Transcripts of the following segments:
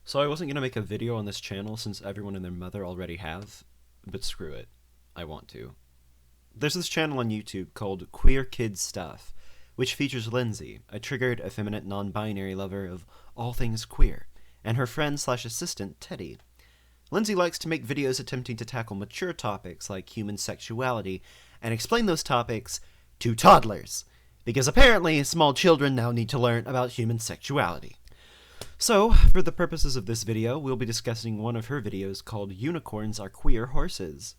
So I wasn't going to make a video on this channel since everyone and their mother already have, but screw it. I want to. There's this channel on YouTube called Queer Kid Stuff, which features Lindsey, a triggered, effeminate, non-binary lover of all things queer, and her friend/assistant, Teddy. Lindsey likes to make videos attempting to tackle mature topics like human sexuality, and explain those topics to toddlers, because apparently small children now need to learn about human sexuality. So, for the purposes of this video, we'll be discussing one of her videos called Unicorns Are Queer Horses.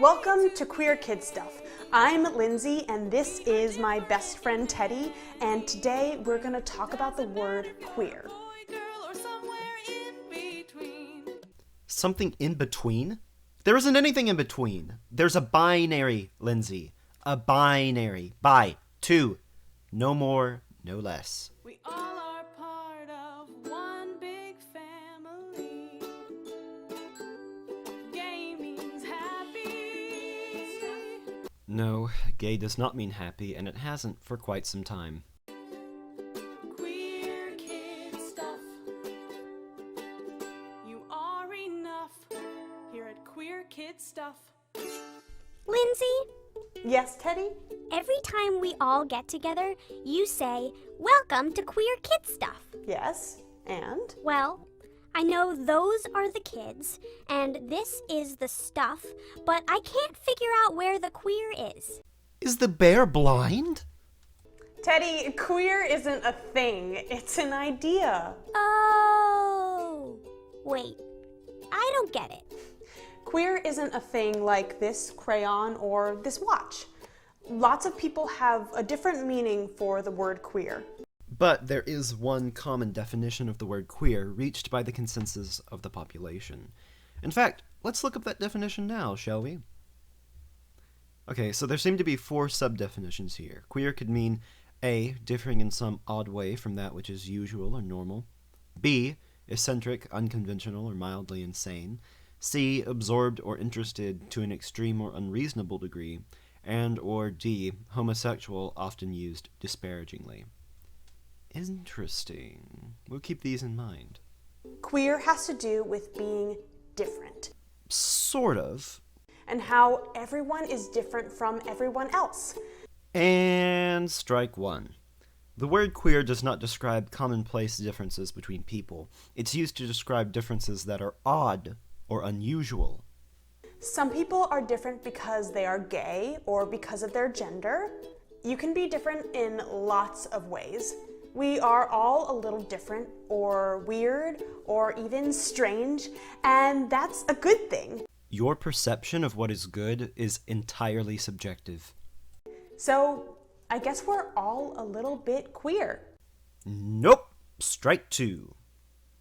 Welcome to Queer Kid Stuff. I'm Lindsey and this is my best friend Teddy, and today we're going to talk about the word queer. Something in between? There isn't anything in between. There's a binary, Lindsey. A binary. Bi. Two. No more, no less. We all are part of one big family. Gay means happy. No, gay does not mean happy, and it hasn't for quite some time. Queer kid stuff. You are enough here at Queer Kid Stuff. Lindsey, Yes, Teddy? every time we all get together, you say, "Welcome to Queer Kid Stuff." Yes. And? Well, I know those are the kids, and this is the stuff, but I can't figure out where the queer is. Is the bear blind? Teddy, queer isn't a thing. It's an idea. Oh, wait, I don't get it. Queer isn't a thing like this crayon or this watch. Lots of people have a different meaning for the word queer. But there is one common definition of the word queer reached by the consensus of the population. In fact, let's look up that definition now, shall we? Okay, so there seem to be 4 sub-definitions here. Queer could mean A, differing in some odd way from that which is usual or normal. B, eccentric, unconventional, or mildly insane. C, absorbed or interested to an extreme or unreasonable degree. And or D, homosexual, often used disparagingly. Interesting. We'll keep these in mind. Queer has to do with being different Sort of. and how everyone is different from everyone else. And strike one. The word queer does not describe commonplace differences between people. It's used to describe differences that are odd or unusual. Some people are different because they are gay or because of their gender. You can be different in lots of ways. We are all a little different or weird or even strange, and that's a good thing. Your perception of what is good is entirely subjective. So I guess we're all a little bit queer. Nope. Strike two.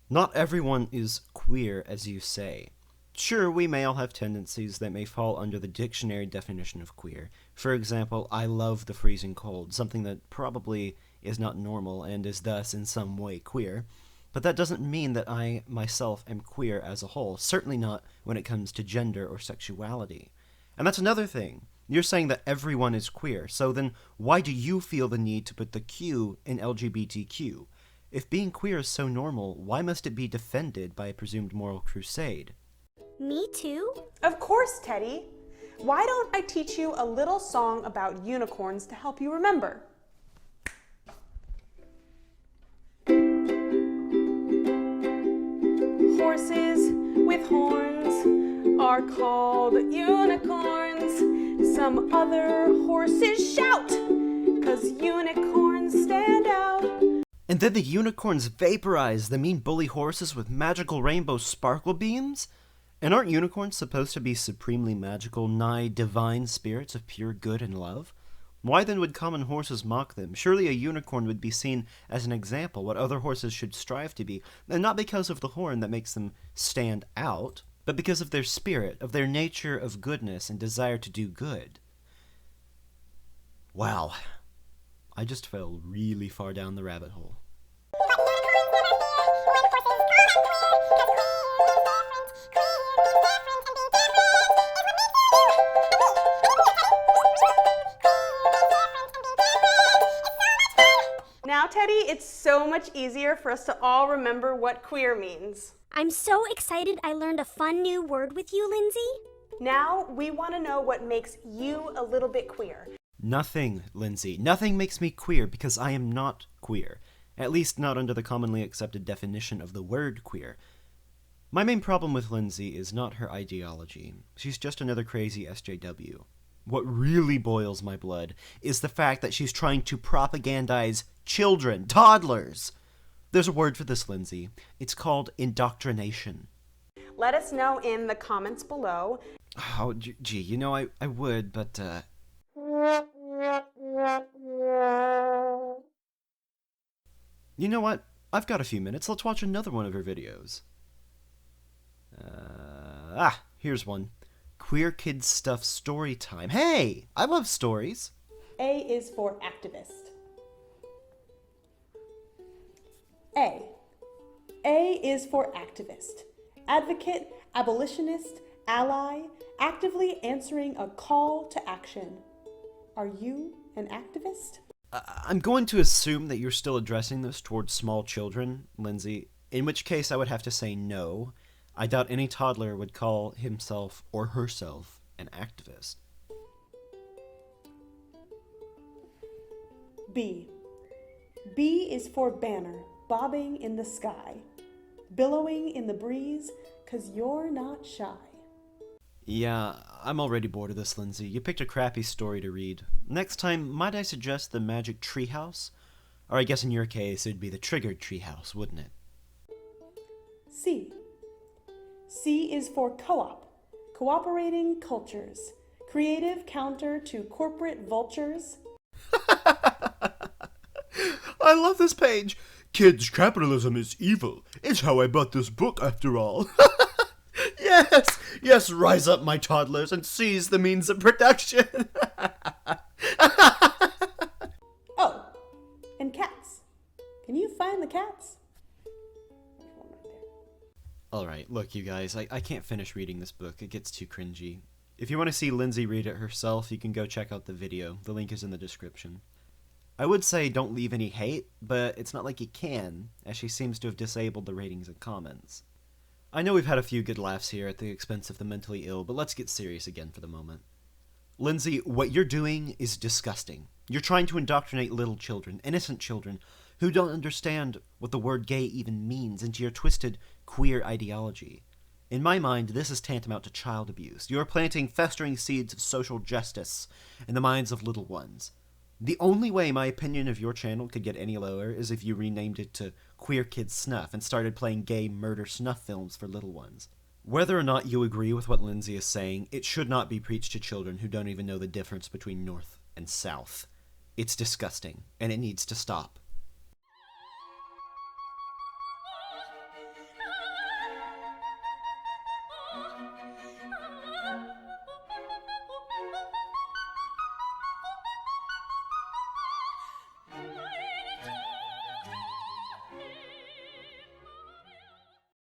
Not everyone is queer, as you say. Sure, we may all have tendencies that may fall under the dictionary definition of queer. For example, I love the freezing cold, something that probably is not normal and is thus in some way queer. But that doesn't mean that I myself am queer as a whole, certainly not when it comes to gender or sexuality. And that's another thing. You're saying that everyone is queer, so then why do you feel the need to put the Q in LGBTQ? If being queer is so normal, why must it be defended by a presumed moral crusade? Me too? Of course, Teddy. Why don't I teach you a little song about unicorns to help you remember? Horses with horns are called unicorns. Some other horses shout, 'cause unicorns stand out. And then the unicorns vaporize the mean bully horses with magical rainbow sparkle beams? And aren't unicorns supposed to be supremely magical, nigh divine spirits of pure good and love? Why then would common horses mock them? Surely a unicorn would be seen as an example, what other horses should strive to be, and not because of the horn that makes them stand out, but because of their spirit, of their nature of goodness and desire to do good. Wow. I just fell really far down the rabbit hole. Now, Teddy, it's so much easier for us to all remember what queer means. I'm so excited I learned a fun new word with you, Lindsey. Now, we want to know what makes you a little bit queer. Nothing, Lindsey. Nothing makes me queer because I am not queer. At least not under the commonly accepted definition of the word queer. My main problem with Lindsey is not her ideology. She's just another crazy SJW. What really boils my blood is the fact that she's trying to propagandize children, toddlers. There's a word for this, Lindsey. It's called indoctrination. Let us know in the comments below. Oh, gee, you know, I would, but, You know what? I've got a few minutes. Let's watch another one of her videos. Here's one. Queer Kids Stuff Story Time. Hey! I love stories. A is for activist. A. A is for activist. Advocate, abolitionist, ally, actively answering a call to action. Are you an activist? I'm going to assume that you're still addressing this towards small children, Lindsey, in which case I would have to say no. I doubt any toddler would call himself or herself an activist. B. B is for banner, bobbing in the sky, billowing in the breeze, 'cause you're not shy. Yeah, I'm already bored of this, Lindsey. You picked a crappy story to read. Next time, might I suggest the Magic Treehouse? Or I guess in your case, it'd be the Triggered Treehouse, wouldn't it? C. C is for co-op, cooperating cultures, creative counter to corporate vultures. I love this page. Kids, capitalism is evil. It's how I bought this book, after all. Yes, yes, rise up, my toddlers, and seize the means of production. Oh, and cats. Can you find the cats? There's one right there. Alright, look, you guys, I can't finish reading this book. It gets too cringy. If you want to see Lindsey read it herself, you can go check out the video. The link is in the description. I would say don't leave any hate, but it's not like you can, as she seems to have disabled the ratings and comments. I know we've had a few good laughs here at the expense of the mentally ill, but let's get serious again for the moment. Lindsey, what you're doing is disgusting. You're trying to indoctrinate little children, innocent children, who don't understand what the word gay even means into your twisted queer ideology. In my mind, this is tantamount to child abuse. You're planting festering seeds of social justice in the minds of little ones. The only way my opinion of your channel could get any lower is if you renamed it to Queer Kids Snuff and started playing gay murder snuff films for little ones. Whether or not you agree with what Lindsey is saying, it should not be preached to children who don't even know the difference between North and South. It's disgusting, and it needs to stop.